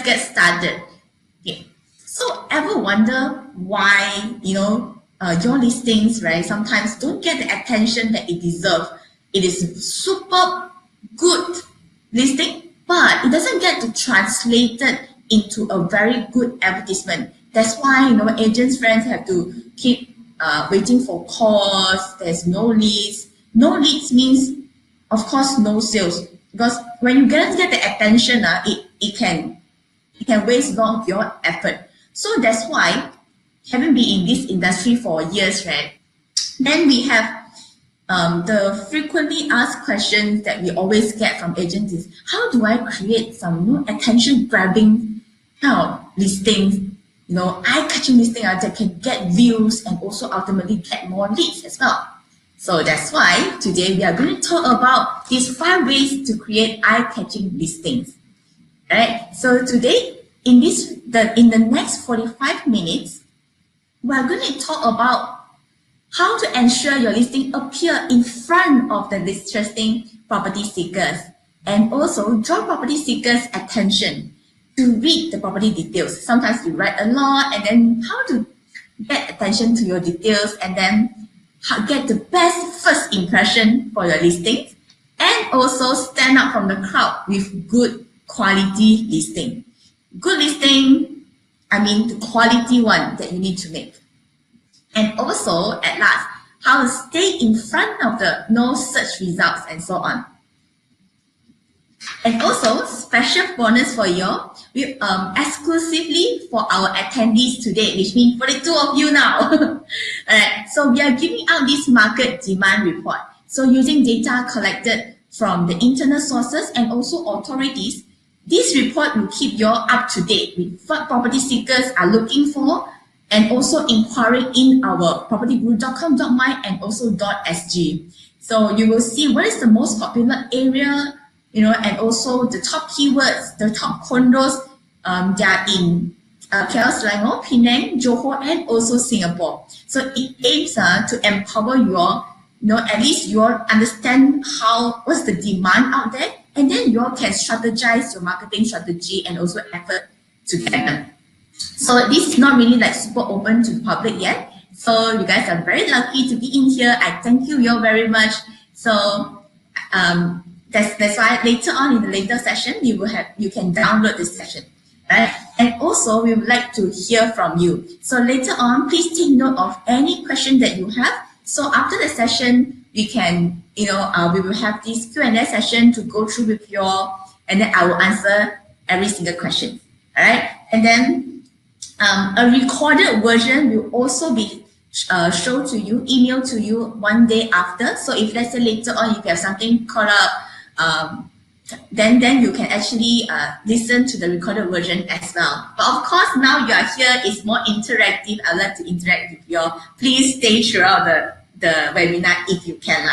get started. Okay. So ever wonder why, your listings, right, sometimes don't get the attention that it deserves? It is super good listing, but it doesn't get to translated into a very good advertisement. That's why, agents friends have to keep waiting for calls. There's no leads. No leads means, of course, no sales. Because when you get the attention, it can waste a lot of your effort. So that's why, having been in this industry for years, right? Then we have the frequently asked questions that we always get from agents is, how do I create some attention-grabbing kind of listings, eye-catching listing that can get views and also ultimately get more leads as well. So that's why today we are going to talk about these 5 ways to create eye-catching listings. All right. So today, in the next 45 minutes, we are going to talk about how to ensure your listing appear in front of the interesting property seekers, and also draw property seekers' attention to read the property details. Sometimes you write a lot, and then how to get attention to your details, and then get the best first impression for your listings, and also stand out from the crowd with good quality listing. Good listing, I mean the quality one that you need to make. And also, at last, how to stay in front of the no search results and so on. And also, special bonus for you, we exclusively for our attendees today, which means for the 2 of you now. Alright, so we are giving out this market demand report. So using data collected from the internal sources and also authorities, this report will keep you up to date with what property seekers are looking for, and also inquiring in our propertyguru.com.my and also .sg. So you will see what is the most popular area, and also the top keywords, the top condos, they are in KL, Selangor, Penang, Johor, and also Singapore. So it aims to empower you all, at least you all understand what's the demand out there, and then you all can strategize your marketing strategy and also effort together. So this is not really like super open to the public yet. So you guys are very lucky to be in here. I thank you all very much. So that's why later on in the later session, you can download this session. Right? And also we would like to hear from you. So later on, please take note of any question that you have. So after the session, we can, we will have this Q&A session to go through with you all, and then I will answer every single question. All right? And then a recorded version will also be shown to you, emailed to you 1 day after. So if let's say later on you have something caught up, then you can actually listen to the recorded version as well. But of course, now you are here, it's more interactive. I'd like to interact with you all. Please stay throughout the webinar if you can.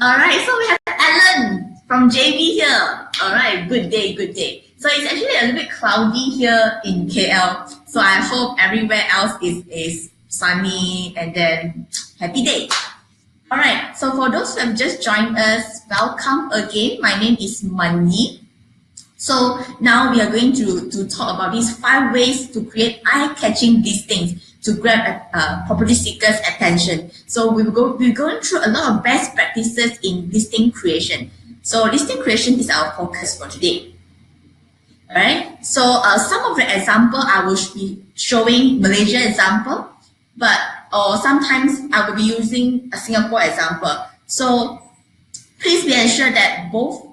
All right, so we have Alan from JB here. All right, good day, good day. So it's actually a little bit cloudy here in KL. So I hope everywhere else is sunny and then happy day. All right, so for those who have just joined us, welcome again. My name is Manyi. So now we are going to talk about these 5 ways to create eye-catching listings to grab property seekers' attention. So we're going through a lot of best practices in listing creation. So listing creation is our focus for today. Alright, so some of the example I will be showing Malaysia example, or sometimes I will be using a Singapore example. So please be assured that both,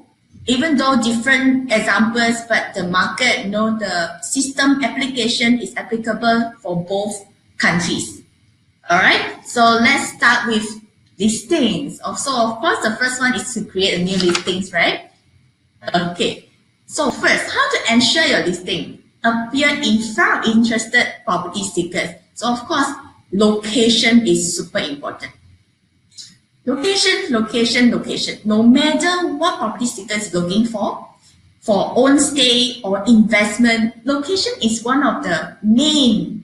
even though different examples, but the market, the system application is applicable for both countries. Alright, so let's start with listings. So of course, the first one is to create a new listings, right? Okay. So first, how to ensure your listing appear in front of interested property seekers. So of course, location is super important. Location, location, location. No matter what property seekers is looking for own stay or investment, location is one of the main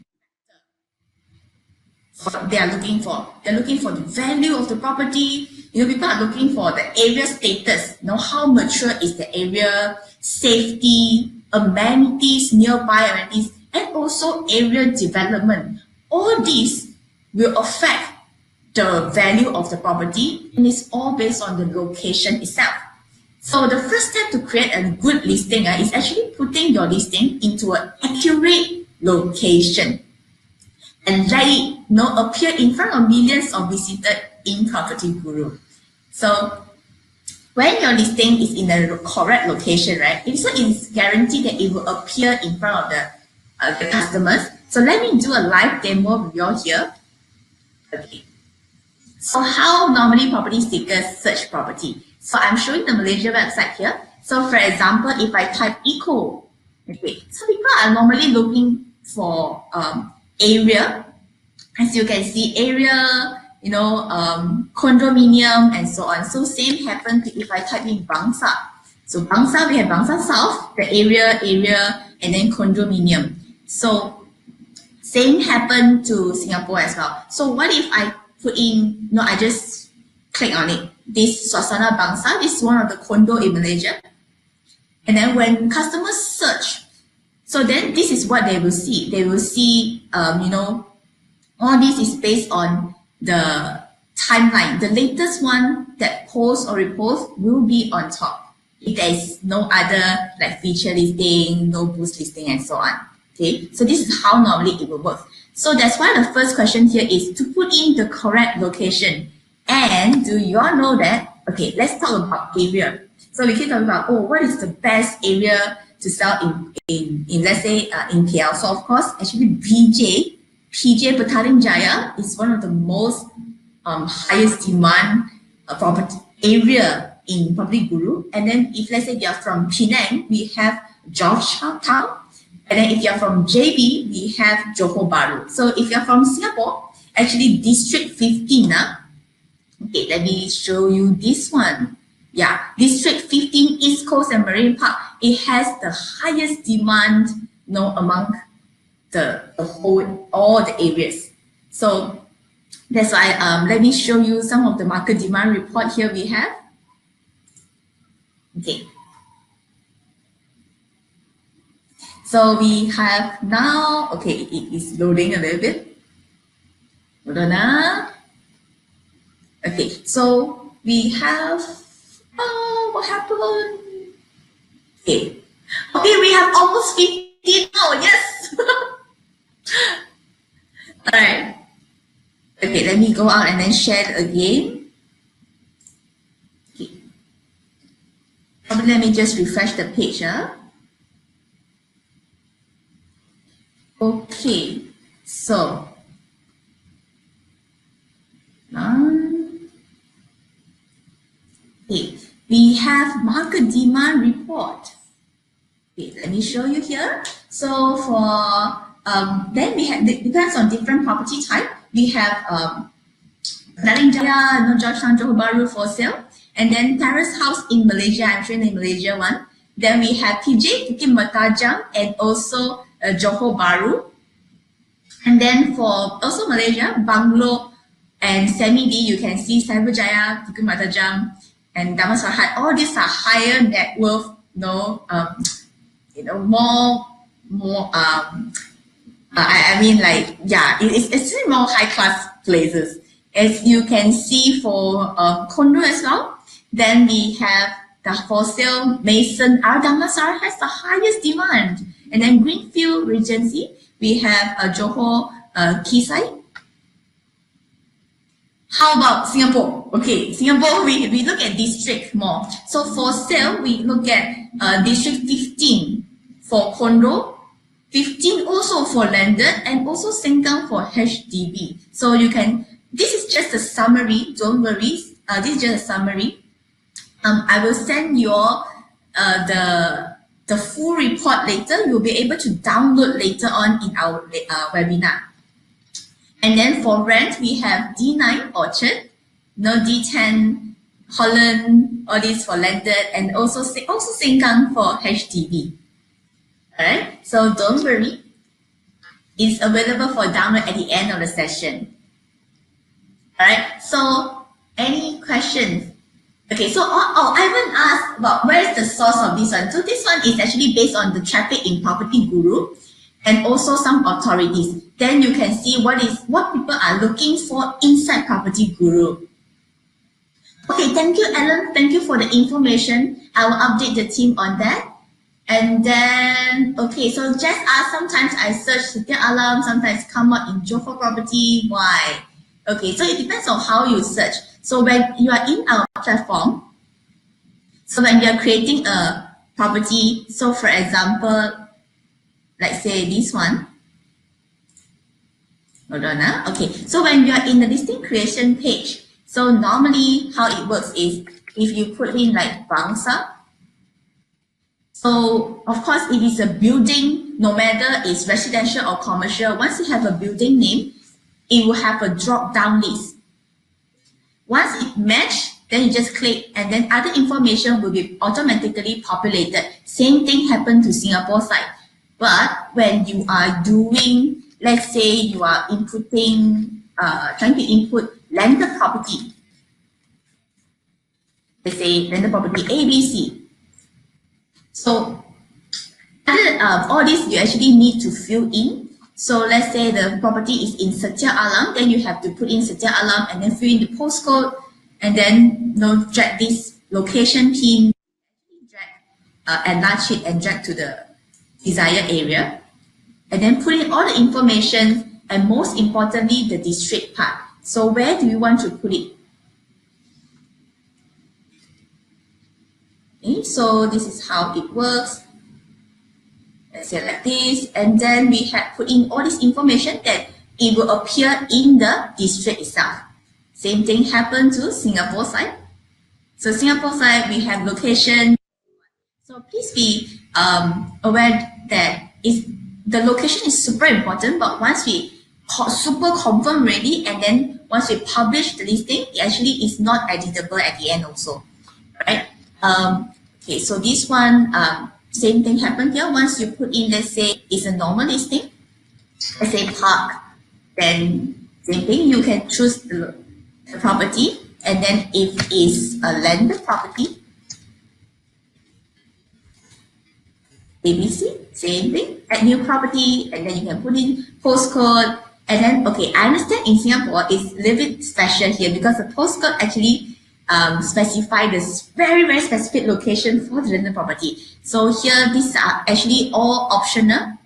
what they are looking for. They're looking for the value of the property, People are looking for the area status, how mature is the area, safety, amenities, nearby amenities, and also area development. All these will affect the value of the property, and it's all based on the location itself. So the first step to create a good listing is actually putting your listing into an accurate location and let it appear in front of millions of visitors in Property Guru. So when your listing is in the correct location, right, it's guaranteed that it will appear in front of the customers. So let me do a live demo with you all here. Okay. So how normally property seekers search property? So I'm showing the Malaysia website here. So for example, if I type eco, okay, so people are normally looking for area. As you can see, area, condominium and so on. So same happens if I type in Bangsa. So Bangsa, we have Bangsa South, the area, and then condominium. So same happened to Singapore as well. So what if I put in, I just click on it. This Suasana Bangsa, this is one of the condo in Malaysia. And then when customers search, so then this is what they will see. They will see, all this is based on the timeline. The latest one that posts or reposts will be on top. If there is no other like feature listing, no boost listing, and so on. Okay, so this is how normally it will work. So that's why the first question here is to put in the correct location. And do you all know that? Okay, let's talk about area. So we keep talking about, what is the best area to sell in let's say in KL. So of course, actually PJ Petaling Jaya is one of the most highest demand property area in Property Guru. And then if let's say you are from Penang, we have Georgetown. And then if you're from JB, we have Johor Bahru. So if you're from Singapore, actually District 15, okay, let me show you this one. Yeah, District 15, East Coast and Marine Park, it has the highest demand, among the whole, all the areas. So that's why, let me show you some of the market demand report here we have. Okay. So we have now, okay, it is loading a little bit. Hold on. Okay, so we have, what happened? Okay, we have almost 50 now, yes. All right. Okay, let me go out and then share it again. Okay. Let me just refresh the page. Okay, so okay, we have market demand report. Okay, let me show you here. So for then we have, it depends on different property type. We have Petaling Jaya, Georgetown, Johor Bahru for sale, and then terrace house in Malaysia. I'm showing the Malaysia one. Then we have PJ, Bukit Mertajam, and also Johor Bahru. And then for also Malaysia, bungalow and semi-D, you can see Cyberjaya, Bukit Mertajam, and Damansarahat. All these are higher net worth, more. I mean, like, yeah, it's more high class places. As you can see for condo as well, then we have the for sale Mason. Our Damansarahat has the highest demand, and then Greenfield Regency. We have Johor Kisai. How about Singapore? Okay, Singapore, we look at district more. So for sale, we look at district 15 for condo, 15 also for landed, and also Sengkang for HDB. So you can, this is just a summary, don't worry, this is just a summary. I will send you the full report later. You'll be able to download later on in our webinar. And then for rent, we have D9 Orchard, D10 Holland, all these for landed, and also Sengkang for HDB. Alright, so don't worry. It's available for download at the end of the session. Alright, so Any questions? Okay, so Ivan asked about where is the source of this one. So this one is actually based on the traffic in Property Guru and also some authorities. Then you can see what people are looking for inside Property Guru. Okay, thank you, Alan. Thank you for the information. I will update the team on that. And then, okay, so just ask, sometimes I search Setia Alam, sometimes come up in Johor Property. Why? Okay, so it depends on how you search. So when you are in our platform, so when you are creating a property, so for example, let's say this one. Hold on. Okay, so when you are in the listing creation page, so normally how it works is if you put in like Bangsa, so of course if it's a building, no matter it's residential or commercial, once you have a building name, it will have a drop down list. Once it matches, then you just click and then other information will be automatically populated. Same thing happened to Singapore side. But when you are doing, let's say you are inputting, trying to input landed property. Let's say landed property ABC. So all this you actually need to fill in. So let's say the property is in Setia Alam, then you have to put in Setia Alam and then fill in the postcode and then drag this location pin, enlarge it and drag to the desired area. And then put in all the information and most importantly, the district part. So where do you want to put it? Okay, so this is how it works. Let's say like this, and then we have put in all this information that it will appear in the district itself. Same thing happened to Singapore side. So Singapore side, we have location. So please be aware that the location is super important, but once we super confirm ready, and then once we publish the listing, it actually is not editable at the end also, right? Okay, so this one, same thing happened here. Once you put in, let's say it's a normal listing, let's say park, then same thing, you can choose the property, and then if it's a landed property, ABC, same thing, add new property, and then you can put in postcode, and then, okay, I understand in Singapore it's a little bit special here because the postcode actually specify this very, very specific location for the landed property. So here, these are actually all optional.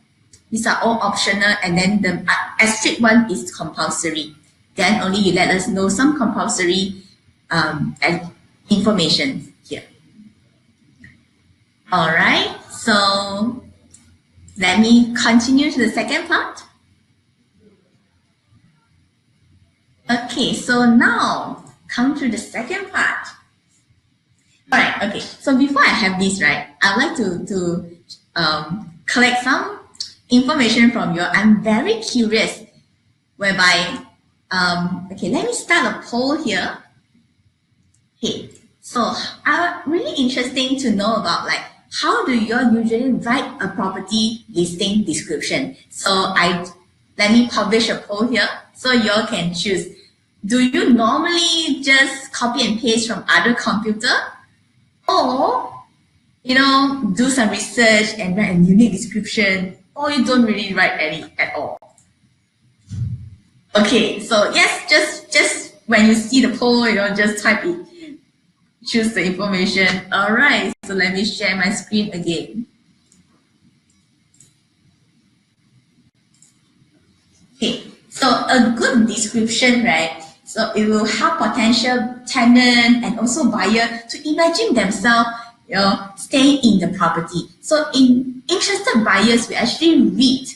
These are all optional, and then the asterisk one is compulsory. Then only you let us know some compulsory information here. All right, so let me continue to the second part. Okay, so now come to the second part. All right, okay, so before I have this, right, I'd like to collect some information from you. I'm very curious, whereby, okay, let me start a poll here. Okay, so really interesting to know about like, how do you usually write a property listing description? So let me publish a poll here, so you all can choose. Do you normally just copy and paste from other computer? Or, do some research and write a unique description, or you don't really write any at all? Okay, so yes, just when you see the poll, just type it, choose the information. All right, so let me share my screen again. Okay, so a good description, right? So it will help potential tenant and also buyer to imagine themselves, staying in the property. So interested buyers will actually read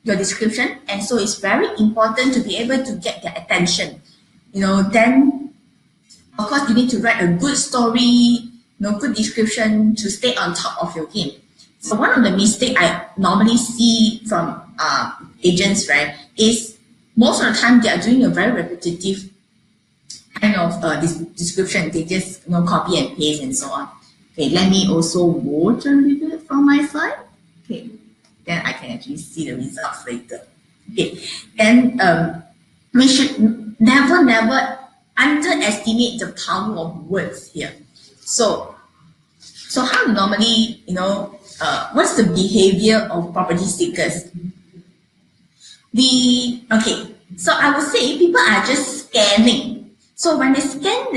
your description, and so it's very important to be able to get their attention. Then of course you need to write a good story, good description to stay on top of your game. So one of the mistakes I normally see from agents, right, is most of the time they are doing a very repetitive kind of description. They just copy and paste and so on. Okay, let me also vote a little bit from my side. Okay, then I can actually see the results later. Okay, then we should never underestimate the power of words here. So how normally, what's the behavior of property seekers? So I would say people are just scanning. So when they scan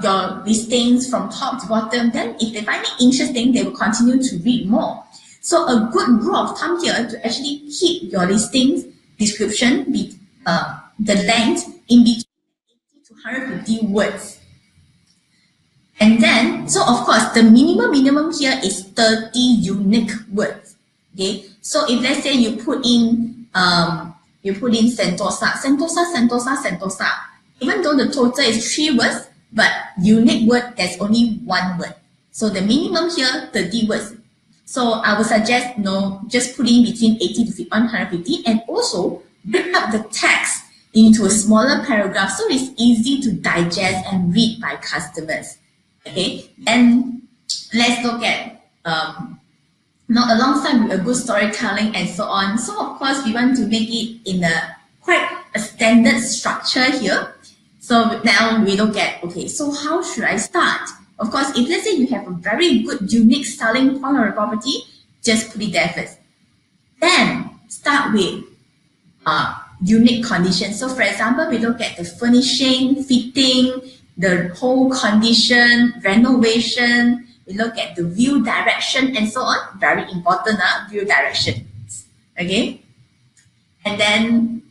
your listings from top to bottom, then if they find it interesting, they will continue to read more. So a good rule of thumb here to actually keep your listings description, the length in between 80 to 150 words. And then, so of course, the minimum here is 30 unique words. Okay, so if let's say you put in Sentosa, even though the total is 3 words, but unique word, there's only 1 word. So the minimum here, 30 words. So I would suggest, just put in between 80 to 150, and also break up the text into a smaller paragraph so it's easy to digest and read by customers. Okay, and let's look at alongside with a good storytelling and so on. So of course we want to make it in quite a standard structure here. So now we look at, okay, so how should I start? Of course, if let's say you have a very good unique selling point of a property, just put it there first. Then start with unique conditions. So for example, we look at the furnishing, fitting, the whole condition, renovation. We look at the view direction and so on. Very important, view direction. Okay. And then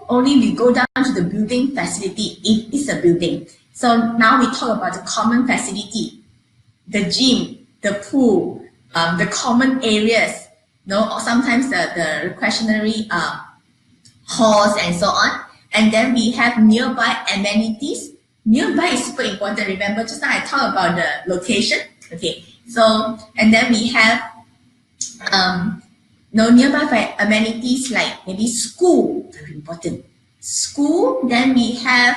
only we go down to the building facility if it's a building. So now we talk about the common facility, the gym, the pool, the common areas, or sometimes the recreationary halls and so on. And then we have nearby amenities. Nearby is super important. Remember, just now I talked about the location. Okay, so, and then we have nearby amenities like maybe school, very important. School, then we have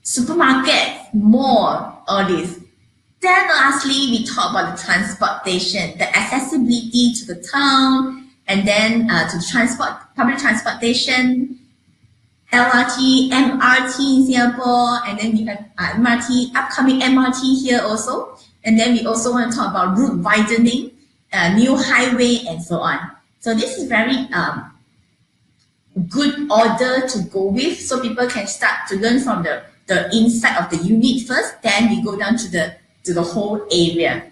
supermarket, mall, all this. Then lastly, we talk about the transportation, the accessibility to the town, and then to the public transportation, LRT, MRT in Singapore, and then we have MRT, upcoming MRT here also. And then we also want to talk about route widening, new highway, and so on. So this is very good order to go with, so people can start to learn from the inside of the unit first, then we go down to the whole area.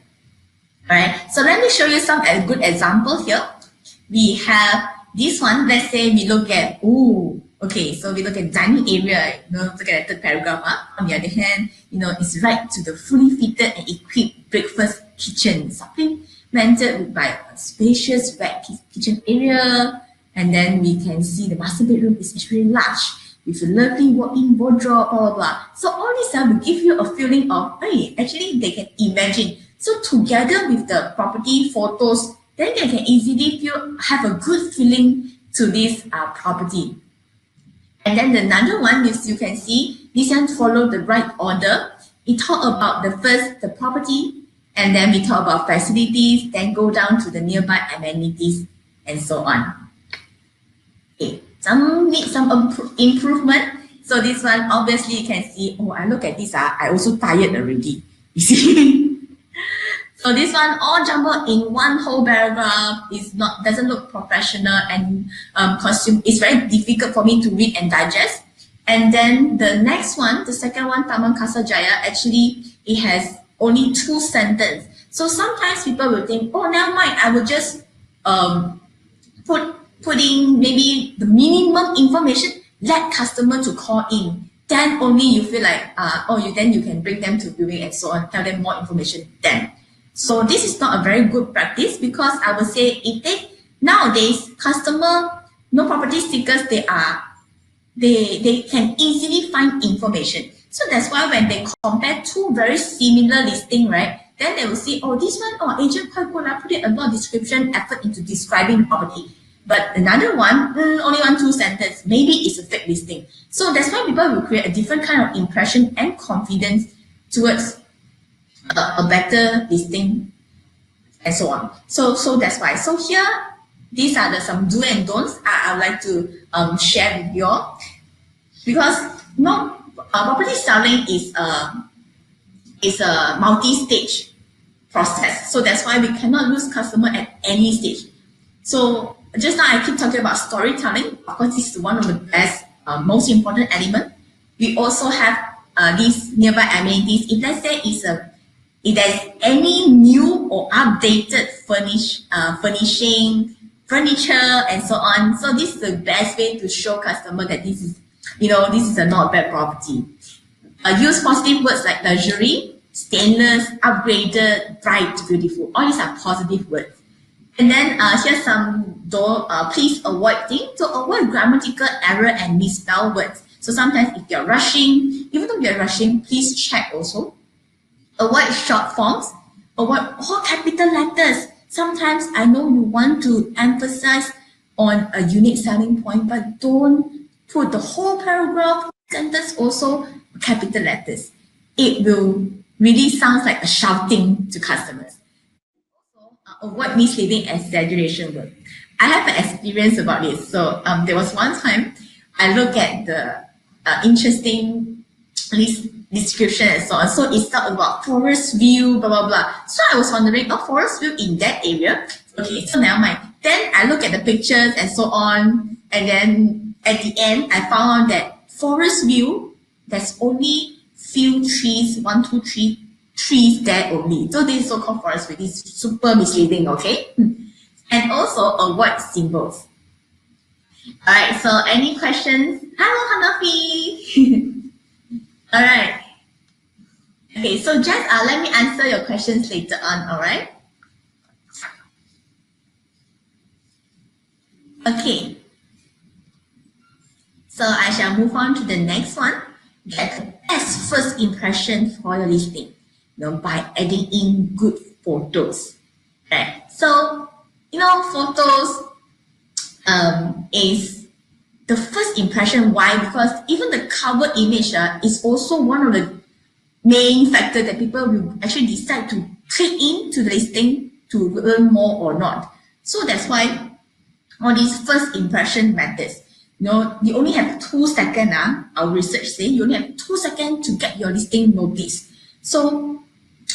Alright, so let me show you some good example here. We have this one. Let's say we look at, okay, so we look at dining area, look at the third paragraph. On the other hand, it's right to the fully fitted and equipped breakfast kitchen, supplemented by a spacious wet kitchen area. And then we can see the master bedroom is actually large with a lovely walk-in wardrobe, blah, blah, blah. So all this will give you a feeling of, hey, actually they can imagine. So together with the property photos, then they can easily have a good feeling to this property. And then another one is, you can see, this one follow the right order. We talk about the property, and then we talk about facilities, then go down to the nearby amenities, and so on. Okay, some need some improvement. So this one, obviously you can see, I look at this, I also tired already, you see. So this one all jumbled in one whole paragraph doesn't look professional, and it's very difficult for me to read and digest. And then the next one, the second one, Taman Kasarjaya, actually it has only 2 sentences. So sometimes people will think, never mind, I will just put in maybe the minimum information, let customer to call in. Then only you feel like, then you can bring them to viewing and so on, tell them more information then. So this is not a very good practice, because I would say nowadays property seekers, they can easily find information. So that's why when they compare 2 very similar listings, right, then they will see, this one, agent quite good, I put in a lot of description effort into describing property. But another one, only 1-2 sentences, maybe it's a fake listing. So that's why people will create a different kind of impression and confidence towards a better listing and so on. So that's why. So here, these are some do and don'ts I would like to share with you all. because property selling is a multi-stage process. So that's why we cannot lose customer at any stage. So just now I keep talking about storytelling. Of course, this is one of the best, most important element. We also have these nearby amenities. If let's say if there's any new or updated furnishing, furniture, and so on. So this is the best way to show customer that this is, this is a not bad property. Use positive words like luxury, stainless, upgraded, bright, beautiful. All these are positive words. And then here's some please avoid things. To avoid grammatical error and misspelled words. So sometimes if you're rushing, even though you're rushing, please check also. Avoid short forms. Avoid all capital letters. Sometimes I know you want to emphasize on a unique selling point, but don't put the whole paragraph, sentence also capital letters. It will really sound like a shouting to customers. Also, avoid misleading exaggeration word. I have an experience about this. So there was one time I looked at the interesting list description and so on. So it's talked about forest view, blah, blah, blah. So I was wondering, forest view in that area? Okay, so never mind. Then I look at the pictures and so on. And then at the end, I found out that forest view, there's only few trees, 1, 2, 3 trees there only. So this is so-called forest view. This is super misleading, okay? And also avoid symbols. All right, so any questions? Hello, Hanafi. All right. Okay, so just let me answer your questions later on, all right? Okay. So I shall move on to the next one. Get the best first impression for your listing, by adding in good photos. Right. So, photos is the first impression. Why? Because even the cover image is also one of the main factors that people will actually decide to click into the listing to learn more or not. So that's why all these first impression matters. You only have 2 seconds, our research say, you only have 2 seconds to get your listing noticed. So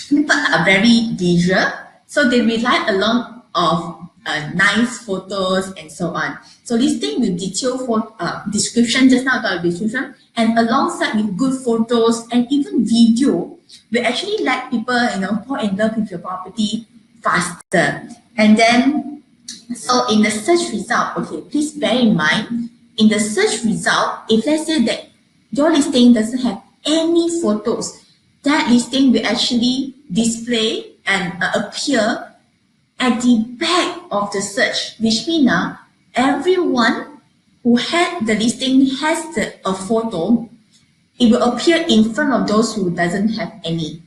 people are very visual, so they rely a lot of nice photos and so on. So listing with detailed description, just now about description, and alongside with good photos and even video, will actually let people, fall in love with your property faster. And then, so in the search result, okay, please bear in mind, in the search result, if let's say that your listing doesn't have any photos, that listing will actually display and appear at the back of the search, which means everyone who had the listing has a photo, it will appear in front of those who doesn't have any.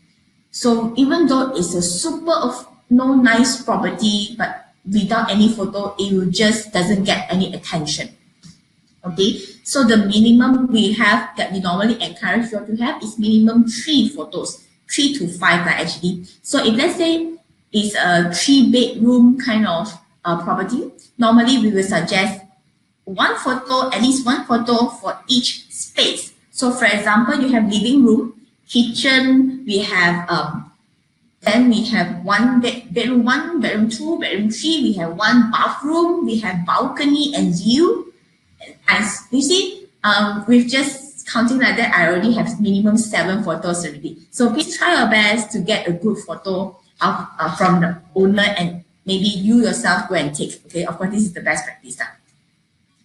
So even though it's a super nice property, but without any photo, it will just doesn't get any attention. Okay, so the minimum we have that we normally encourage you to have is minimum 3 photos, 3 to 5 actually. So if let's say it's a 3-bedroom kind of property, normally we will suggest at least one photo for each space. So for example, you have living room, kitchen, we have then we have bedroom 1, bedroom 2, bedroom 3, we have 1 bathroom, we have balcony and view. As you see, with just counting like that, I already have minimum 7 photos already. So please try your best to get a good photo from the owner, and maybe you yourself go and take. Okay, of course, this is the best practice.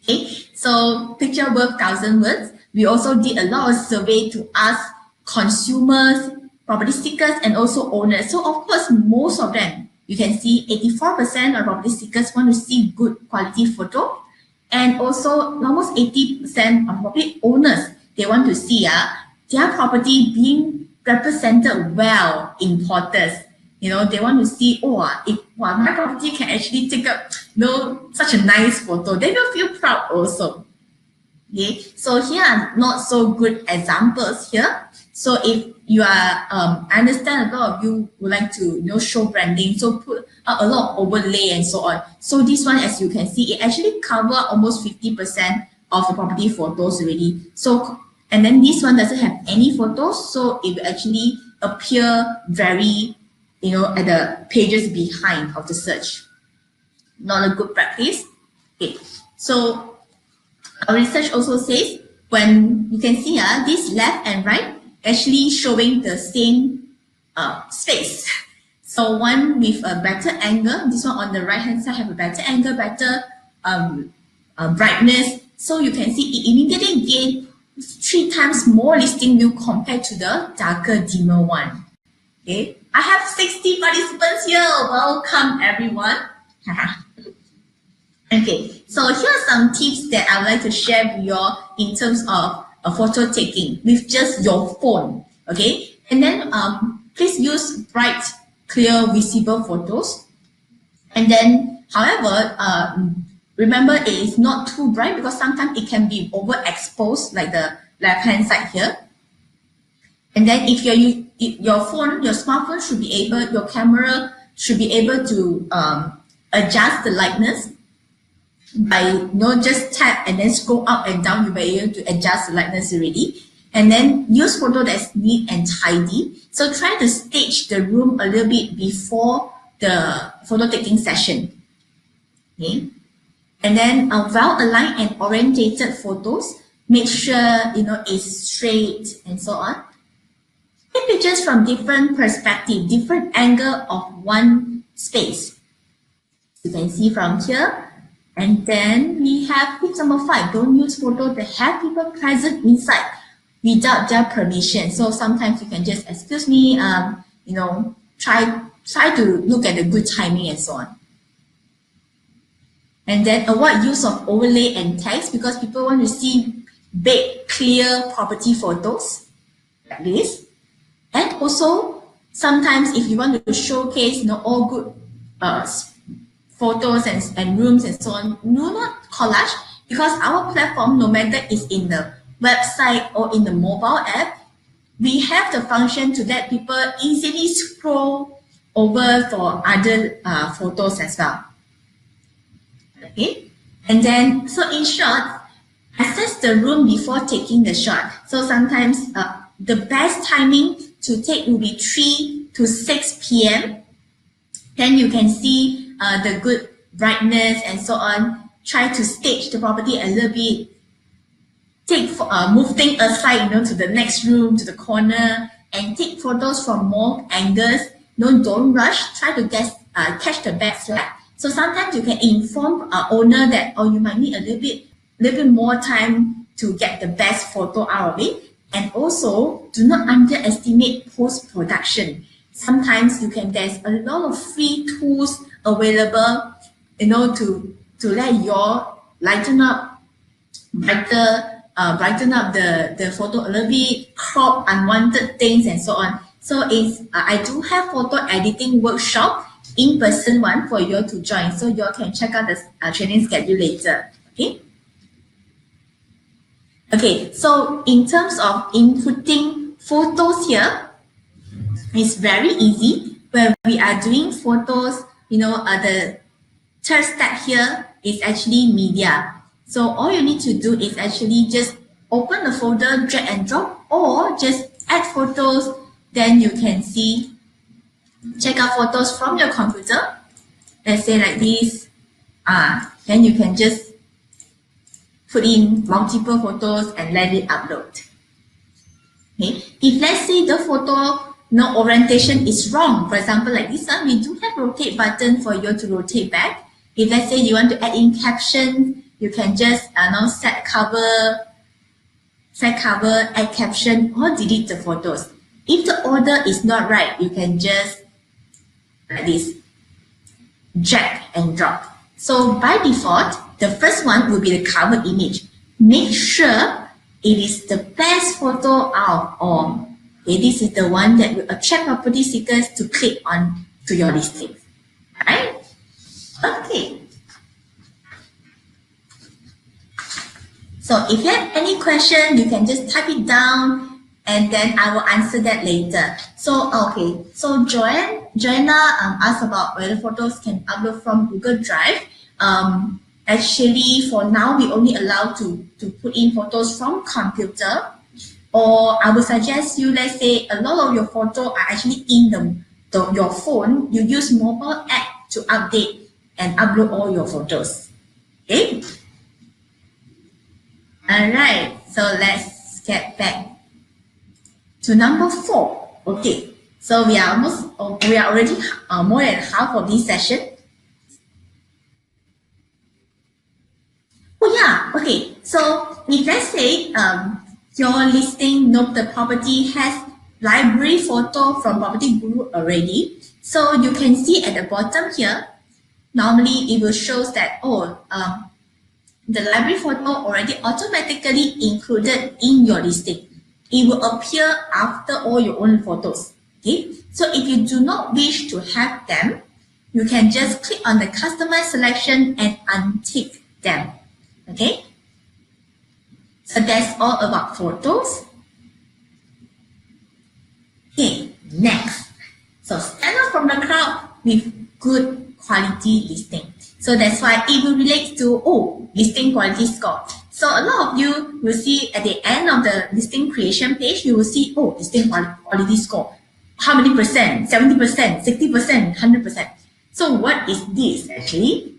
Okay, so picture worth 1,000 words. We also did a lot of survey to ask consumers, property seekers, and also owners. So of course, most of them, you can see 84% of property seekers want to see good quality photo. And also almost 80% of property owners, they want to see their property being represented well in portals. They want to see, if my property can actually take up such a nice photo, they will feel proud also. Okay, so here are not so good examples here. So if you are, I understand a lot of you would like to show branding, so put a lot of overlay and so on. So this one, as you can see, it actually covers almost 50% of the property photos already. So, and then this one doesn't have any photos, so it will actually appear very, at the pages behind of the search. Not a good practice. Okay, so our research also says when you can see this left and right actually showing the same space. So one with a better angle, this one on the right hand side have a better angle, better brightness. So you can see it immediately gain 3 times more listing view compared to the darker, dimmer one. Okay, I have 60 participants here. Welcome everyone. Okay, so here are some tips that I would like to share with you all in terms of photo taking with just your phone. Okay, and then please use bright, clear, visible photos. And then, however, remember it is not too bright because sometimes it can be overexposed, like the left hand side here. And then if your phone, your smartphone should be able, your camera should be able to adjust the lightness by just tap and then scroll up and down. You'll be able to adjust the lightness already. And then use photo that's neat and tidy. So try to stage the room a little bit before the photo taking session. Okay. And then well-aligned and orientated photos. Make sure it's straight and so on. Take pictures from different perspective, different angle of one space. You can see from here. And then we have tip number 5. Don't use photos that have people present inside without their permission. So sometimes you can just, excuse me, try to look at the good timing and so on. And then avoid use of overlay and text because people want to see big, clear property photos like this. And also, sometimes if you want to showcase all good photos and rooms and so on, not collage, because our platform, no matter it's in the website or in the mobile app, we have the function to let people easily scroll over for other photos as well. Okay, and then, so in short, assess the room before taking the shot. So sometimes the best timing to take will be 3 to 6 p.m. Then you can see the good brightness and so on. Try to stage the property a little bit. Move things aside, to the next room, to the corner, and take photos from more angles. Don't rush. Try to catch the best light. So sometimes you can inform owner that you might need a little bit more time to get the best photo out of it. And also, do not underestimate post-production. Sometimes there's a lot of free tools available, to let your lighten up the photo a little bit, crop unwanted things and so on. So I do have photo editing workshop, in-person one for you to join. So you can check out the training schedule later. Okay. Okay, so in terms of inputting photos here, it's very easy. Where we are doing photos, the third step here is actually media. So all you need to do is actually just open the folder, drag and drop, or just add photos. Then you can see, check out photos from your computer. Let's say like this. Then you can just put in multiple photos and let it upload. Okay. If let's say the photo orientation is wrong, for example like this one, we do have rotate button for you to rotate back. If let's say you want to add in caption, you can just set cover, add caption, or delete the photos. If the order is not right, you can just like this, drag and drop. So by default, the first one will be the cover image. Make sure it is the best photo out of all. Okay, this is the one that will attract property seekers to click on to your listing. Right? Okay. So if you have any question, you can just type it down and then I will answer that later. So, okay. So Joanna asked about whether photos can upload from Google Drive. actually for now we only allow to put in photos from computer, or I would suggest you, let's say a lot of your photos are actually in your phone, you use mobile app to update and upload all your photos. Okay. Alright, so let's get back to number 4. Okay, so we are already more than half of this session. Oh yeah, okay. So if let's say your listing, the property has library photo from Property Guru already, so you can see at the bottom here. Normally, it will show that the library photo already automatically included in your listing. It will appear after all your own photos. Okay, so if you do not wish to have them, you can just click on the customize selection and untick them. Okay, so that's all about photos. Okay, next. So stand out from the crowd with good quality listing. So that's why it will relate to listing quality score. So a lot of you will see at the end of the listing creation page, you will see listing quality score. How many percent? 70%, 60%, 100%. So what is this actually?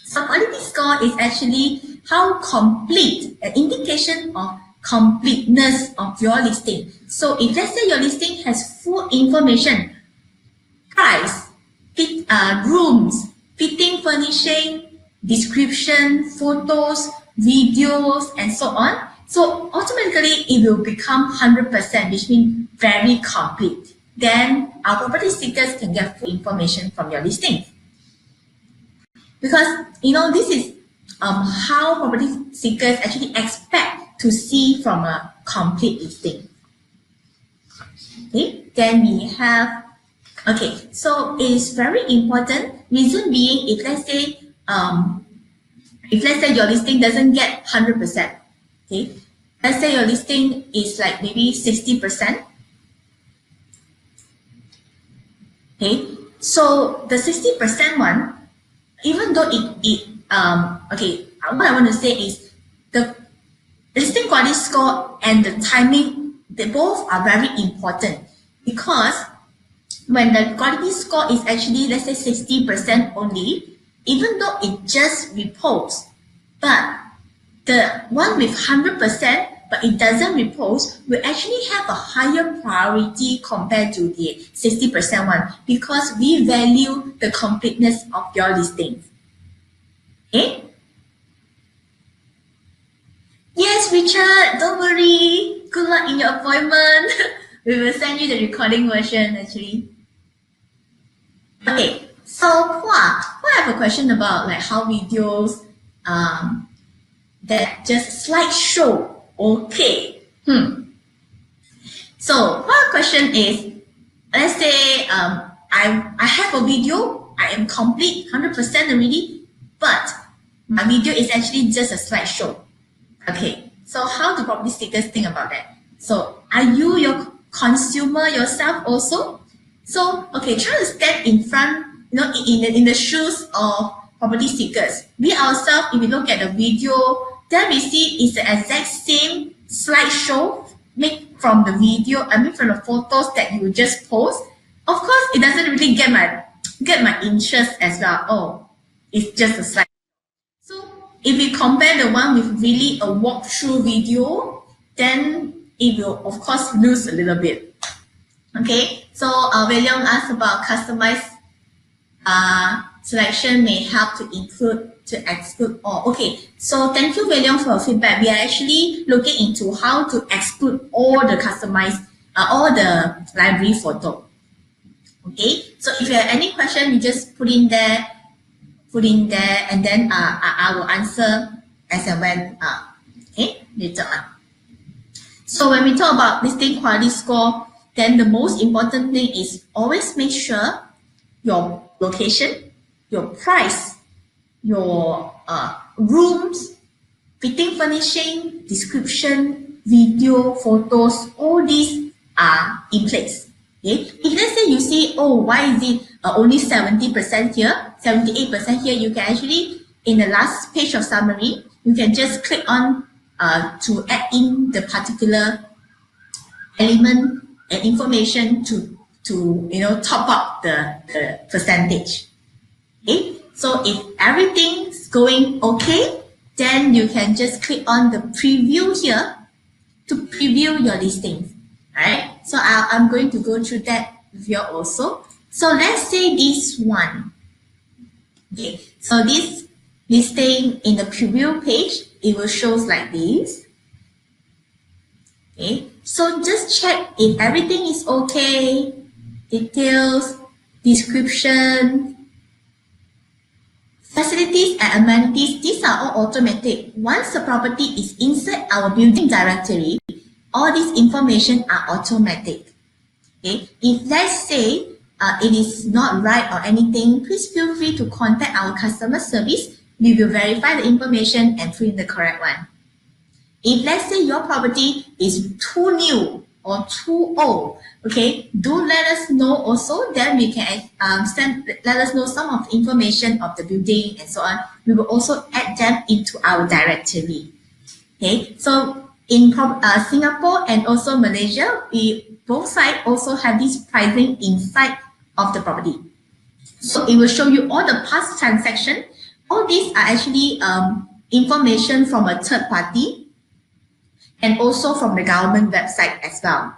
So quality score is actually how complete, an indication of completeness of your listing. So if let's say your listing has full information, price, rooms, fitting furnishing, description, photos, videos, and so on. So automatically it will become 100%, which means very complete. Then our property seekers can get full information from your listing. Because this is how property seekers actually expect to see from a complete listing. Okay, then we have so it is very important. Reason being, if let's say your listing doesn't get 100%, okay, let's say your listing is like maybe 60%. Okay, so the 60% one, even though what I want to say is the listing quality score and the timing, they both are very important, because when the quality score is actually, let's say 60% only, even though it just reposts, but the one with 100%, but it doesn't repost, will actually have a higher priority compared to the 60% one, because we value the completeness of your listing. Okay? Yes, Richard, don't worry. Good luck in your appointment. We will send you the recording version actually. Okay, so Hua have a question about like how videos that just slideshow. Okay. So Hua's question is, let's say I have a video, I am complete 100% already, but my video is actually just a slideshow. Okay, so how do property seekers think about that? So are you your consumer yourself also? So okay, try to step in front, in the shoes of property seekers. We ourselves, if we look at the video, then we see it's the exact same slideshow made from the video, from the photos that you just post. Of course, it doesn't really get my interest as well. Oh, it's just a slide. So if we compare the one with really a walkthrough video, then it will of course lose a little bit. Okay, so William asked about customized selection may help to exclude all. Okay, so thank you, William, for your feedback. We are actually looking into how to exclude all the customized, all the library photo. Okay, so if you have any question, you just put in there, and then I will answer as and when, later on. So when we talk about listing quality score, then the most important thing is always make sure your location, your price, your rooms, fitting furnishing, description, video, photos, all these are in place. Okay? If let's say you see, why is it only 70% here, 78% here, you can actually in the last page of summary, you can just click on to add in the particular element and information to top up the percentage. Okay, so if everything's going okay, then you can just click on the preview here to preview your listings. Alright, so I'm going to go through that here also. So let's say this one. Okay, so this listing in the preview page, it will show like this. Okay, so just check if everything is okay. Details, description, facilities and amenities, these are all automatic. Once the property is inside our building directory, all this information are automatic. Okay, if let's say it is not right or anything, please feel free to contact our customer service. We will verify the information and put in the correct one. If let's say your property is too new or too old, okay, do let us know also. Then we can let us know some of the information of the building and so on. We will also add them into our directory. Okay, so in Singapore and also Malaysia, we both sides also have this pricing inside of the property. So it will show you all the past transactions. All these are actually information from a third party and also from the government website as well.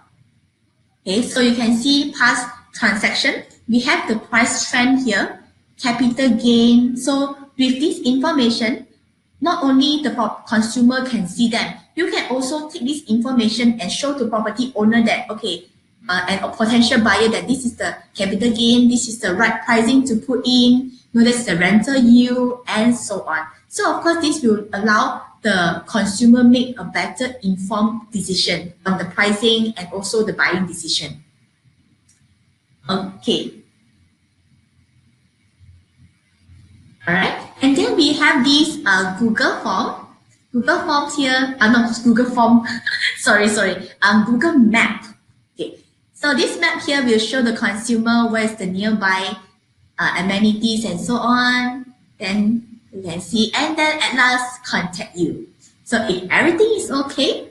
Okay, so you can see past transaction. We have the price trend here, capital gain. So with this information, not only the consumer can see them, you can also take this information and show the property owner that, okay, and a potential buyer that this is the capital gain, this is the right pricing to put in, this is the rental yield, and so on. So of course, this will allow the consumer make a better informed decision on the pricing and also the buying decision. Okay. All right. And then we have this Google form. Google Forms here, not Google Form, sorry, Google Map. Okay. So this map here will show the consumer where's the nearby amenities and so on. Then you can see, and then at last contact you. So if everything is okay,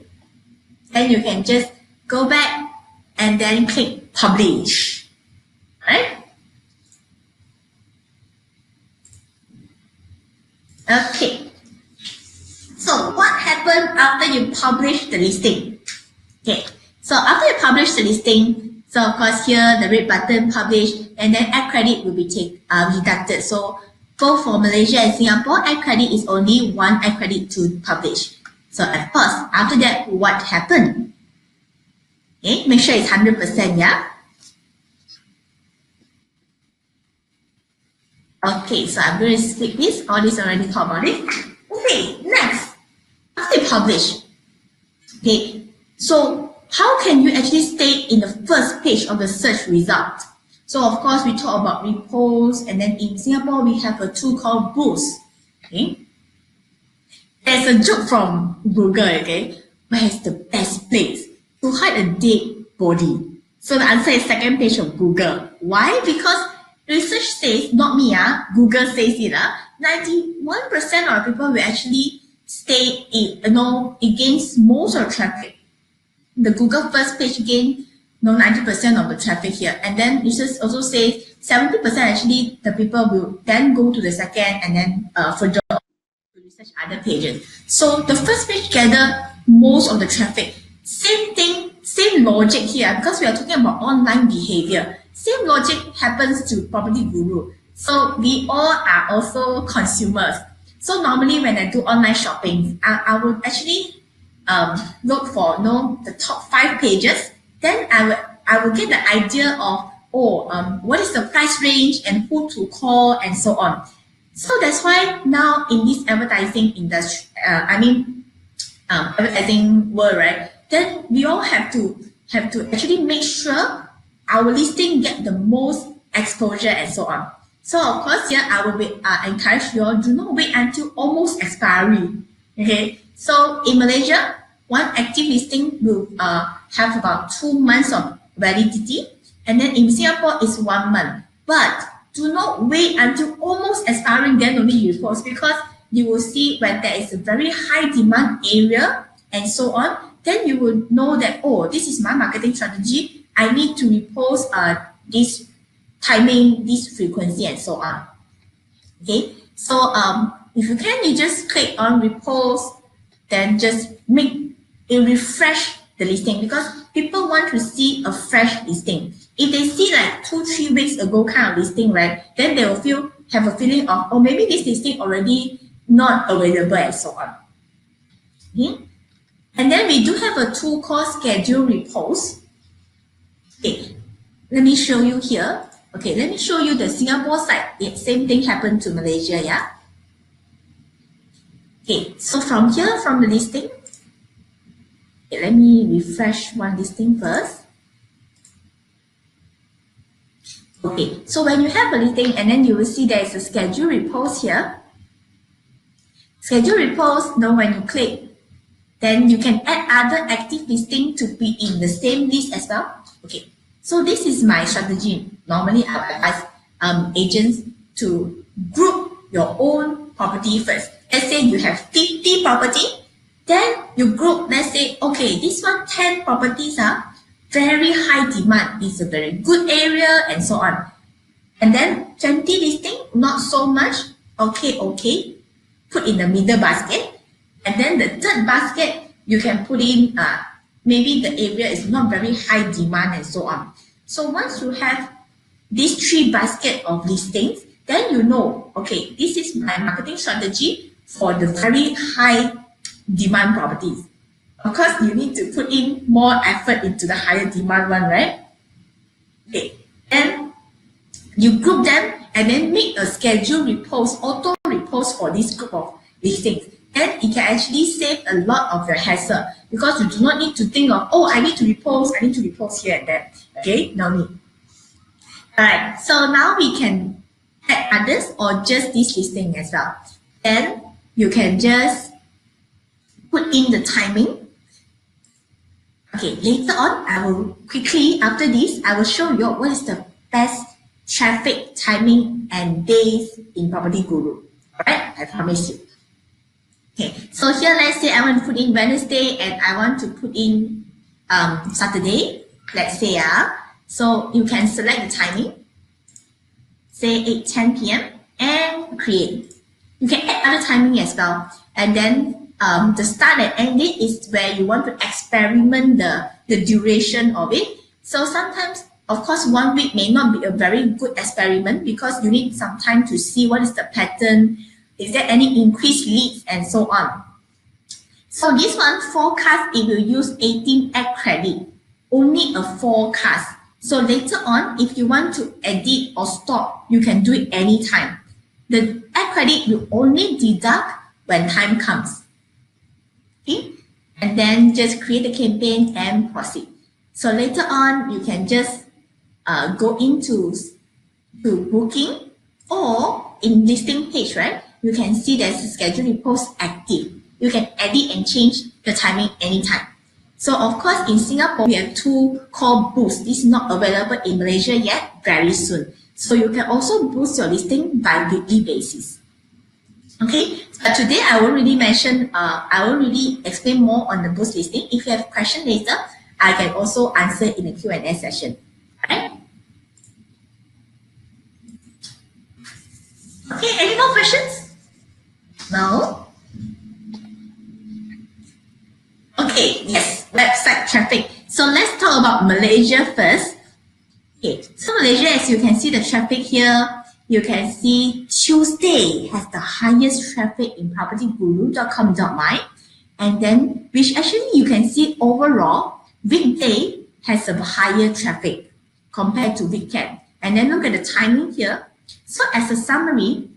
then you can just go back and then click publish. Right? Okay. So what happened after you publish the listing? Okay. So after you publish the listing, so of course here the red button publish, and then ad credit will be deducted. So both for Malaysia and Singapore, ad credit is only one ad credit to publish. So of course, after that, what happened? Okay, make sure it's 100%, yeah? Okay, so I'm going to skip this. All this already talked about it. Okay, next. After you publish, okay, so how can you actually stay in the first page of the search result? So of course, we talk about repost, and then in Singapore, we have a tool called Boost. Okay, there's a joke from Google. Okay, where is the best place to hide a dead body? So the answer is second page of Google. Why? Because research says, not me, Google says it. 91% of people will actually stay in, against most of the traffic. The Google first page again, 90% of the traffic here. And then research also says 70% actually the people will then go to the second and then further to research other pages. So the first page gather most of the traffic. Same thing, same logic here, because we are talking about online behavior. Same logic happens to Property Guru. So we all are also consumers. So normally when I do online shopping, I would actually look for the top 5 pages. Then I will get the idea of what is the price range and who to call and so on. So that's why now in this advertising industry, advertising world, right? Then we all have to actually make sure our listing get the most exposure and so on. So of course here I will encourage you all, do not wait until almost expiry. Okay. So in Malaysia, one active listing will have about 2 months of validity, and then in Singapore it's 1 month. But do not wait until almost expiring then only you post, because you will see when there is a very high demand area and so on, then you will know that, oh, this is my marketing strategy. I need to repost this timing, this frequency, and so on. Okay, so if you can, you just click on repost, then just make it refresh the listing, because people want to see a fresh listing. If they see like 2-3 weeks ago kind of listing, right, then they will have a feeling of, oh, maybe this listing already not available and so on. Okay, and then we do have a tool called schedule repost. Okay, let me show you here. Okay, let me show you the Singapore side. The same thing happened to Malaysia, yeah. Okay, so from here, from the listing, okay, let me refresh one listing first. Okay, so when you have a listing, and then you will see there is a schedule repost here. Schedule repost, now when you click, then you can add other active listing to be in the same list as well. Okay, so this is my strategy. Normally, I advise agents to group your own property first. Let's say you have 50 property, then you group, let's say, okay, this one 10 properties are very high demand, it's a very good area and so on. And then 20 listing, not so much, okay, put in the middle basket. And then the third basket, you can put in, maybe the area is not very high demand and so on. So once you have these 3 baskets of listings, then you know, okay, this is my marketing strategy for the very high demand properties. Of course, you need to put in more effort into the higher demand one, right? Okay, and you group them and then make a schedule repost, auto repost for this group of listings. Then it can actually save a lot of your hassle, because you do not need to think of, oh, I need to repost here and there. Okay, no need. Alright, so now we can add others or just this listing as well. Then you can just put in the timing. Okay, later on, I will quickly, after this, I will show you what is the best traffic timing and days in Property Guru. Alright, I promise you. Okay, so here let's say I want to put in Wednesday and I want to put in Saturday. Let's say, so you can select the timing, say 8:10 p.m. and create. You can add other timing as well. And then the start and end date is where you want to experiment the duration of it. So sometimes, of course, 1 week may not be a very good experiment, because you need some time to see what is the pattern, is there any increased leads and so on. So this one, forecast, it will use 18 ad credit, only a forecast. So later on, if you want to edit or stop, you can do it anytime. The ad credit will only deduct when time comes. Okay, and then just create a campaign and proceed. So later on, you can just go into booking, or in listing page, right? You can see there's a schedule repost active. You can edit and change the timing anytime. So of course, in Singapore, we have tool called Boost. This is not available in Malaysia yet, very soon. So you can also boost your listing by weekly basis. Okay, but today I won't really mention, I won't really explain more on the Boost listing. If you have questions later, I can also answer in the Q&A session. Alright? Okay, any more questions? No? Okay, yes, website traffic. So let's talk about Malaysia first. Okay, so Malaysia, as you can see the traffic here, you can see Tuesday has the highest traffic in propertyguru.com.my, and then which actually you can see overall, weekday has a higher traffic compared to weekend. And then look at the timing here. So as a summary,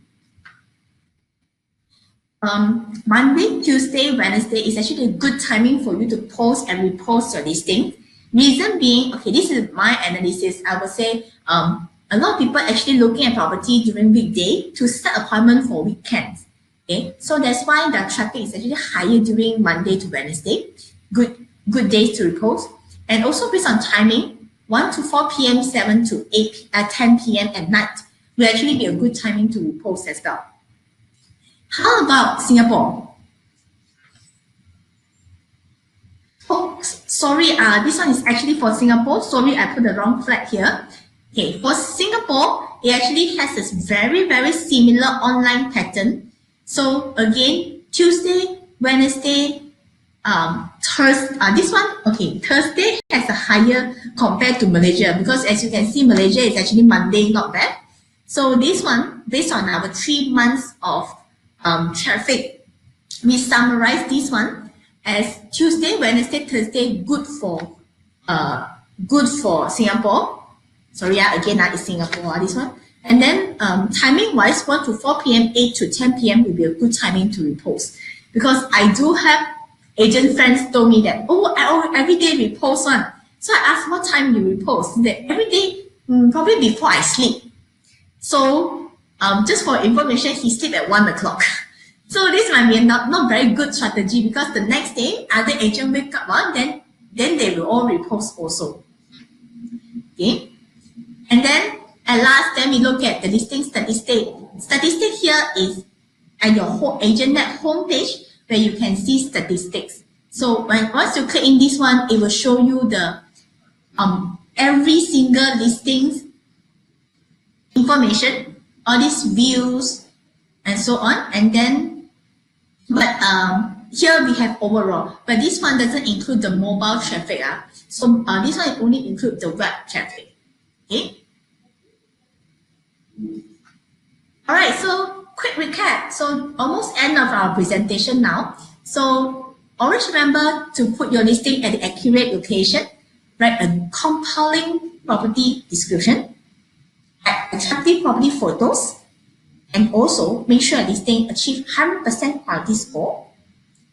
Monday, Tuesday, Wednesday is actually a good timing for you to post and repost your listing. Reason being, okay, this is my analysis. I would say a lot of people actually looking at property during weekday to set appointment for weekends. Okay, so that's why the traffic is actually higher during Monday to Wednesday. Good days to repost. And also based on timing, 1 to 4 p.m., 7 to 10 p.m. at night. will actually be a good timing to repost as well. How about Singapore? Oh, sorry, this one is actually for Singapore. Sorry, I put the wrong flag here. Okay, for Singapore, it actually has this very, very similar online pattern. So again, Tuesday, Wednesday, Thursday, this one, okay, Thursday has a higher compared to Malaysia, because as you can see, Malaysia is actually Monday, not bad. So this one, based on our 3 months of traffic, we summarize this one as Tuesday, Wednesday, Thursday, good for Singapore. Sorry, again, it's Singapore, this one. And then timing wise, 1 to 4 p.m., 8 to 10 p.m. will be a good timing to repost, because I do have agent friends told me that, oh, I every day repost one. So I asked what time you repost. That every day, probably before I sleep. So just for information, he sleep at 1 o'clock. So this might be not very good strategy, because the next day, other agent wake up, then they will all repost also. Okay. And then at last, then we look at the listing statistic. Statistic here is at your AgentNet homepage, where you can see statistics. So once you click in this one, it will show you the every single listings information, all these views and so on. And then, but here we have overall, but this one doesn't include the mobile traffic. So this one only includes the web traffic. Okay. All right, so quick recap. So almost end of our presentation now. So always remember to put your listing at the accurate location, write a compelling property description, add attractive property photos, and also make sure your listing achieve 100% quality score.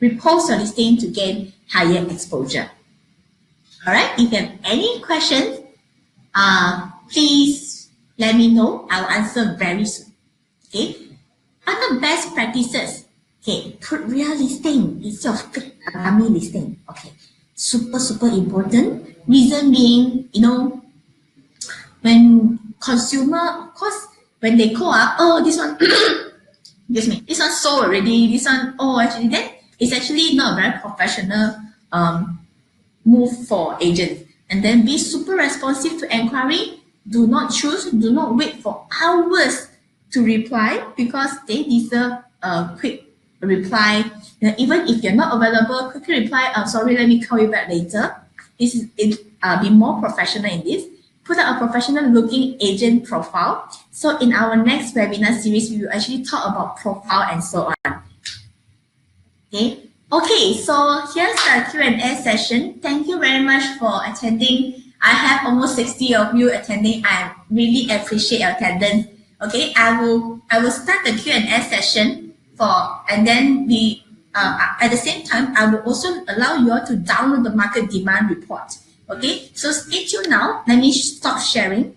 Repost your listing to gain higher exposure. All right, if you have any questions, please let me know. I'll answer very soon. Okay. Other best practices. Okay, put real listing instead of dummy listing. Okay, super important. Reason being, when consumer, of course, when they call up, oh, this one, excuse me, this one sold already. This one, oh, actually, then it's actually not a very professional move for agents. And then be super responsive to inquiry. Do not wait for hours to reply, because they deserve a quick reply. Even if you're not available, quickly reply, sorry, let me call you back later. Be more professional in this. Put out a professional looking agent profile. So in our next webinar series, we will actually talk about profile and so on. Okay, so here's the Q&A session. Thank you very much for attending. I have almost 60 of you attending. I really appreciate your attendance. Okay, I will start the Q&A session and then at the same time, I will also allow you all to download the market demand report. Okay, so stay tuned now. Let me stop sharing.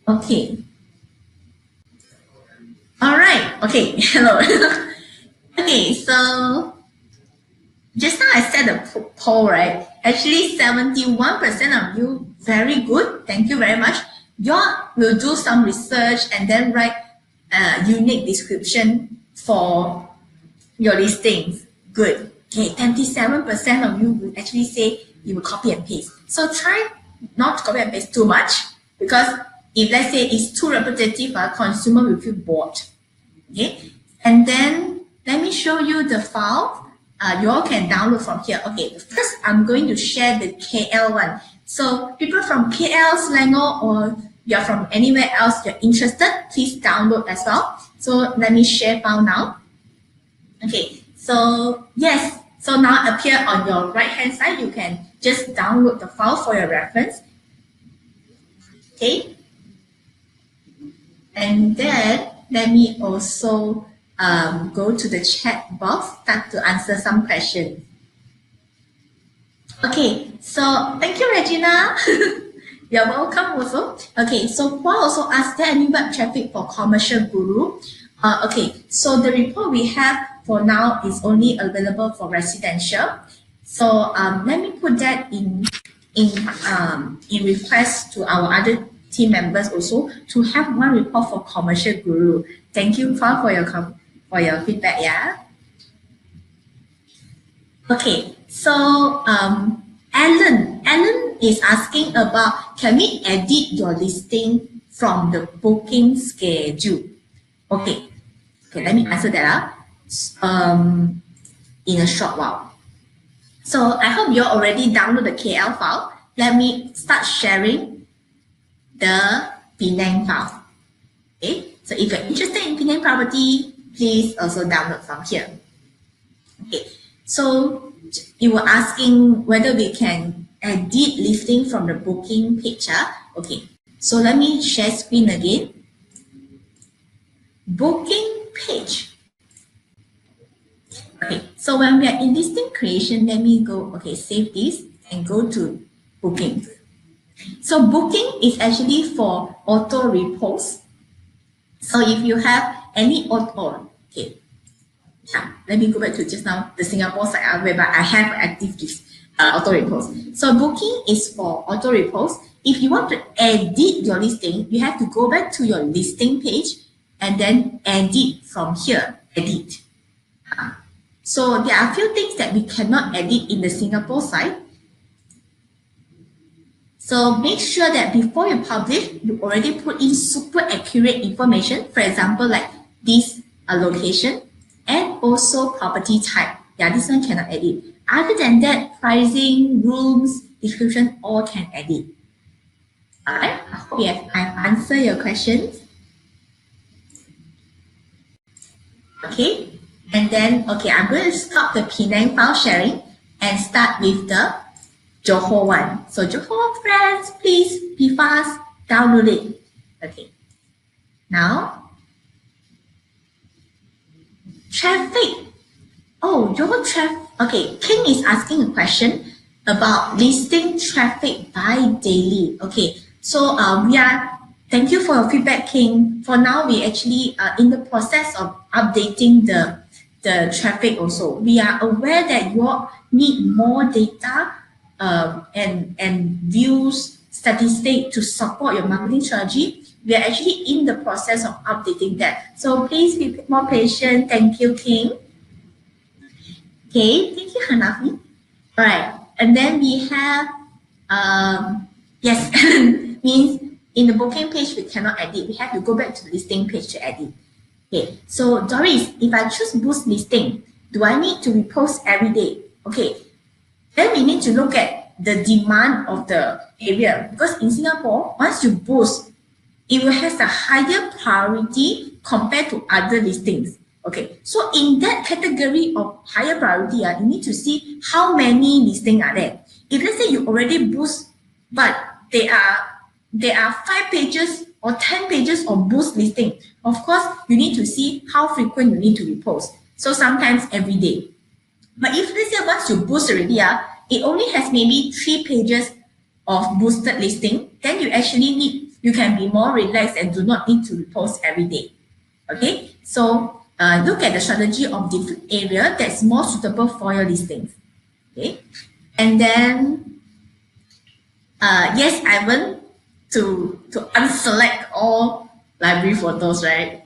Okay. All right. Okay. Hello. Okay, so just now I said a poll, right? Actually, 71% of you, very good. Thank you very much. You will do some research and then write a unique description for your listings. Good. Okay, 27% of you will actually say you will copy and paste. So try not to copy and paste too much, because if let's say it's too repetitive, consumer will feel bored. Okay, and then let me show you the file. You all can download from here. Okay, first I'm going to share the KL one. So people from KL, Selangor, or you're from anywhere else you're interested, please download as well. So let me share file now. Okay, so yes, so now appear on your right hand side. You can just download the file for your reference. Okay, and then let me also go to the chat box, start to answer some questions. Okay, so thank you, Regina. You're welcome also. Okay, so Paul also asked, there any web traffic for Commercial Guru? Okay, so the report we have for now is only available for residential. So let me put that in request to our other team members also to have one report for Commercial Guru. Thank you, Fang, for your feedback. Yeah. Okay. So Alan is asking about, can we edit your listing from the booking schedule? Okay. Let me answer that in a short while. So I hope you already downloaded the KL file. Let me start sharing the Penang file. Okay, so if you're interested in Penang property, please also download from here. Okay, so you were asking whether we can edit listing from the booking page. Okay, so let me share screen again. Booking page. Okay, so when we are in listing creation, let me go, okay, save this and go to booking. So booking is actually for auto repost. So if you have any auto, okay, let me go back to just now the Singapore side whereby I have active auto repost. So booking is for auto repost. If you want to edit your listing, you have to go back to your listing page and then edit from here, edit. So there are a few things that we cannot edit in the Singapore side. So make sure that before you publish, you already put in super accurate information. For example, like this location and also property type. Yeah, this one cannot edit. Other than that, pricing, rooms, description, all can edit. Alright, I hope I've answered your questions. Okay. And then, okay, I'm going to stop the Penang file sharing and start with the Johor one. So Johor friends, please be fast, download it. Okay. Now, traffic. Oh, Johor traffic. Okay, King is asking a question about listing traffic by daily. Okay, so thank you for your feedback, King. For now, we actually are in the process of updating the traffic also. We are aware that you all need more data and views, statistics to support your marketing strategy. We are actually in the process of updating that. So please be more patient. Thank you, King. Okay, thank you, Hanafi. All right, and then we have, yes, means in the booking page, we cannot edit. We have to go back to the listing page to edit. Okay, so Doris, if I choose boost listing, do I need to repost every day? Okay, then we need to look at the demand of the area, because in Singapore, once you boost, it will have a higher priority compared to other listings. Okay, so in that category of higher priority, you need to see how many listings are there. If let's say you already boost, but there are 5 pages or 10 pages of boost listing, of course, you need to see how frequent you need to repost. So sometimes every day. But if let's say once you boost already, it only has maybe 3 pages of boosted listing, then you can be more relaxed and do not need to repost every day. Okay, so look at the strategy of different area that's more suitable for your listings. Okay, and then yes, I want to unselect all library photos, right?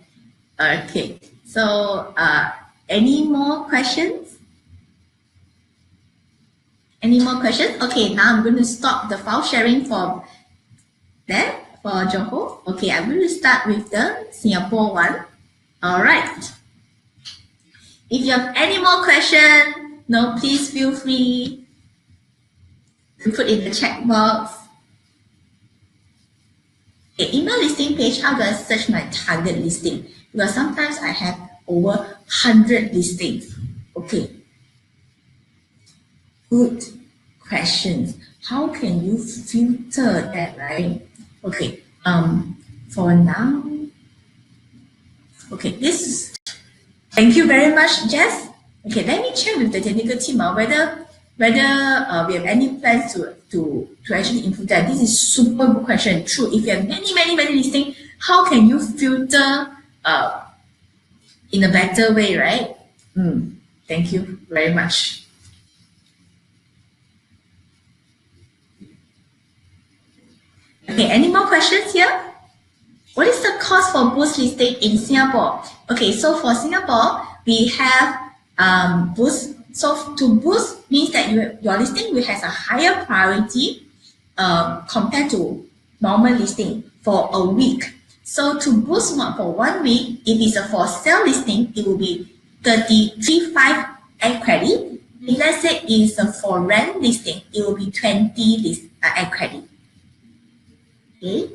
Okay, so any more questions? Any more questions? Okay, now I'm going to stop the file sharing for Johor. Okay, I'm going to start with the Singapore one. All right. If you have any more questions, please feel free to put in the chat box. Okay, email listing page, how do I search my target listing? Because sometimes I have over 100 listings. Okay. Good questions. How can you filter that, right? Okay. For now, okay, thank you very much, Jess. Okay, let me check with the technical team whether we have any plans to actually improve that. This is super good question. True. If you have many listings, how can you filter in a better way, right? Thank you very much. Okay, any more questions here? What is the cost for Boost listing in Singapore? Okay, so for Singapore, we have Boost. So to Boost means that your listing will has a higher priority compared to normal listing for a week. So to Boost for 1 week, if it's a for sale listing, it will be 33.5 air credit. If let's say it's a for rent listing, it will be 20 air credit. Okay.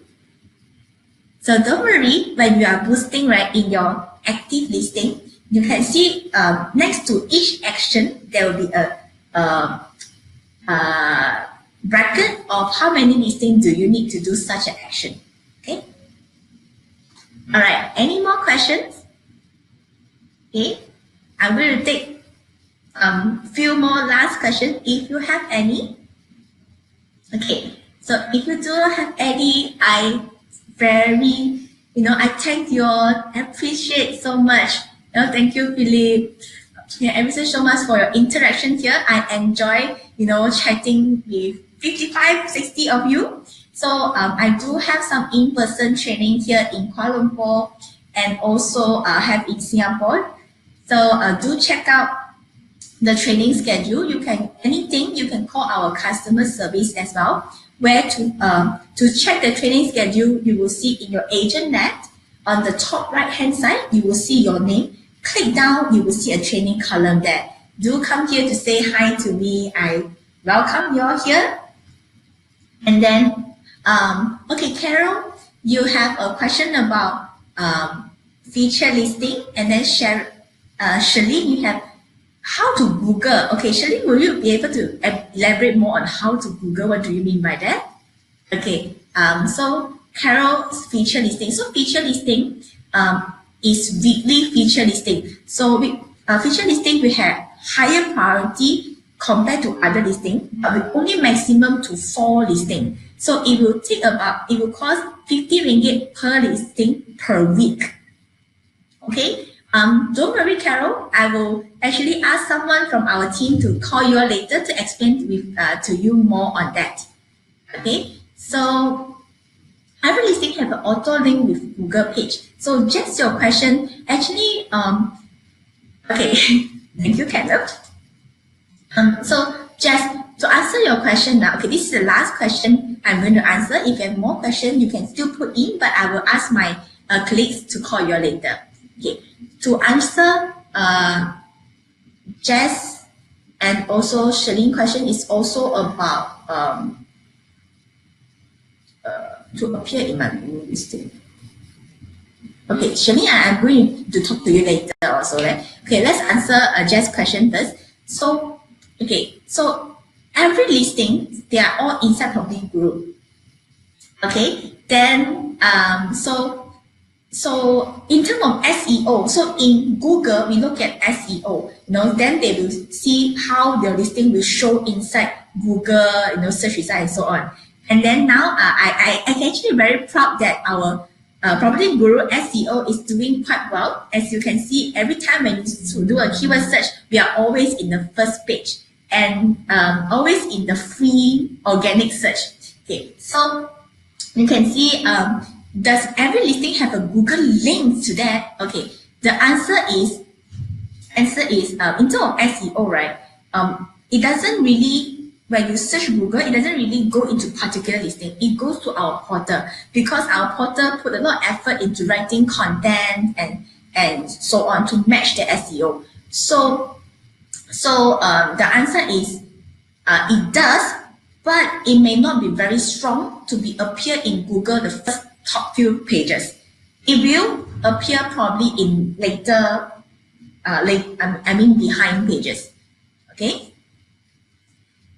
So don't worry, when you are boosting right in your active listing, you can see next to each action there will be a bracket of how many listings do you need to do such an action. Okay. All right. Any more questions? Okay. I'm going to take few more last questions if you have any. Okay. So if you do not have any, I thank you all. I appreciate so much. Thank you, Philip. Yeah, I appreciate so much for your interaction here. I enjoy, chatting with 55, 60 of you. So I do have some in-person training here in Kuala Lumpur and also have in Singapore. So do check out the training schedule. You can call our customer service as well. Where to check the training schedule, you will see in your agent net on the top right hand side, you will see your name. Click down, you will see a training column there. Do come here to say hi to me. I welcome you all here. And then, okay, Carol, you have a question about feature listing. And then Shalene, you have how to Google. Okay, Shalene, will you be able to elaborate more on how to Google? What do you mean by that? Okay, so Carol's feature listing. So feature listing is weekly feature listing. So feature listing we have higher priority compared to other listing, but with only maximum to 4 listing. So it will cost 50 ringgit per listing per week. Okay. Don't worry, Carol. I will actually ask someone from our team to call you later to explain to you more on that. Okay, so every listing have an auto link with Google page. So just your question, actually, okay, thank you, Carol. So just to answer your question now, okay, this is the last question I'm going to answer. If you have more questions, you can still put in, but I will ask my colleagues to call you later. Okay, to answer Jess and also Shalene question is also about to appear in my listing. Okay, Shalene, I'm going to talk to you later also, right? Okay, let's answer Jess' question first. So, okay, so every listing, they are all inside property group. Okay, then so in terms of SEO, so in Google, we look at SEO, then they will see how their listing will show inside Google, search result and so on. And then now I actually very proud that our Property Guru SEO is doing quite well. As you can see, every time when you do a keyword search, we are always in the first page and always in the free organic search. Okay, so you can see does every listing have a Google link to that? Okay, the answer is in terms of SEO, right? It doesn't really, when you search Google, it doesn't really go into particular listing. It goes to our portal because our portal put a lot of effort into writing content and so on to match the SEO. So the answer is it does, but it may not be very strong to be appear in Google the first top few pages. It will appear probably in later, behind pages. Okay.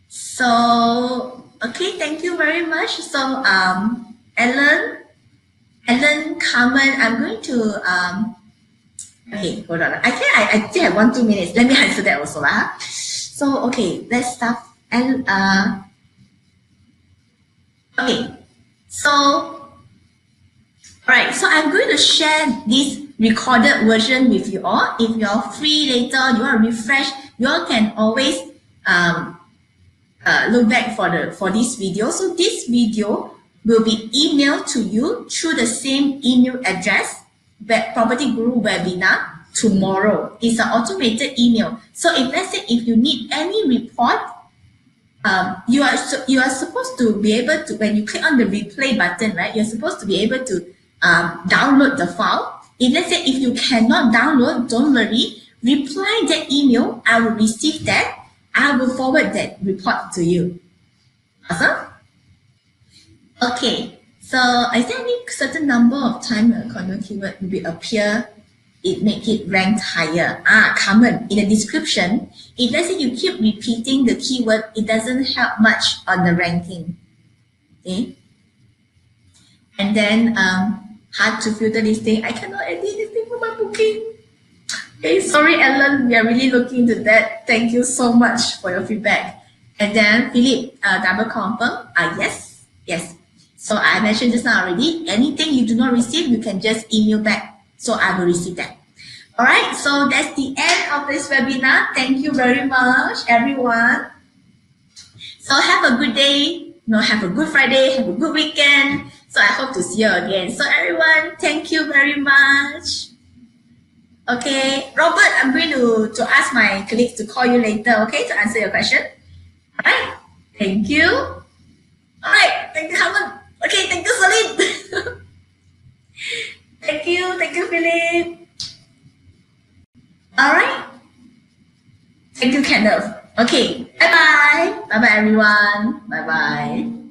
So, okay, thank you very much. So, Ellen, Carmen, I'm going to, okay, hold on. I still have 1-2 minutes. Let me answer that also. So, okay, let's start. And, okay, so, alright, so I'm going to share this recorded version with you all. If you're free later, you want to refresh, you all can always look back for this video. So this video will be emailed to you through the same email address, Property Guru webinar tomorrow. It's an automated email. So if let's say if you need any report, you are supposed to be able to, when you click on the replay button, right? You're supposed to be able to download the file. If let's say if you cannot download, don't worry. Reply that email. I will receive that. I will forward that report to you. Awesome. Okay. So is there any certain number of time a condo keyword will appear? It make it ranked higher. Common in the description. If let's say you keep repeating the keyword, it doesn't help much on the ranking. Okay. And then hard to filter listing. I cannot edit this thing for my booking. Okay, sorry, Ellen. We are really looking into that. Thank you so much for your feedback. And then Philip, double confirm. Yes, yes. So I mentioned just now already. Anything you do not receive, you can just email back. So I will receive that. All right. So that's the end of this webinar. Thank you very much, everyone. So have a good day. Have a good Friday. Have a good weekend. So I hope to see you again. So everyone, thank you very much. Okay, Robert, I'm going to ask my colleagues to call you later, okay, to answer your question. All right, thank you. All right, thank you, Harmon. Okay, thank you, Celine. Thank you, Philip. All right. Thank you, Kenneth. Okay, bye-bye. Bye-bye, everyone. Bye-bye.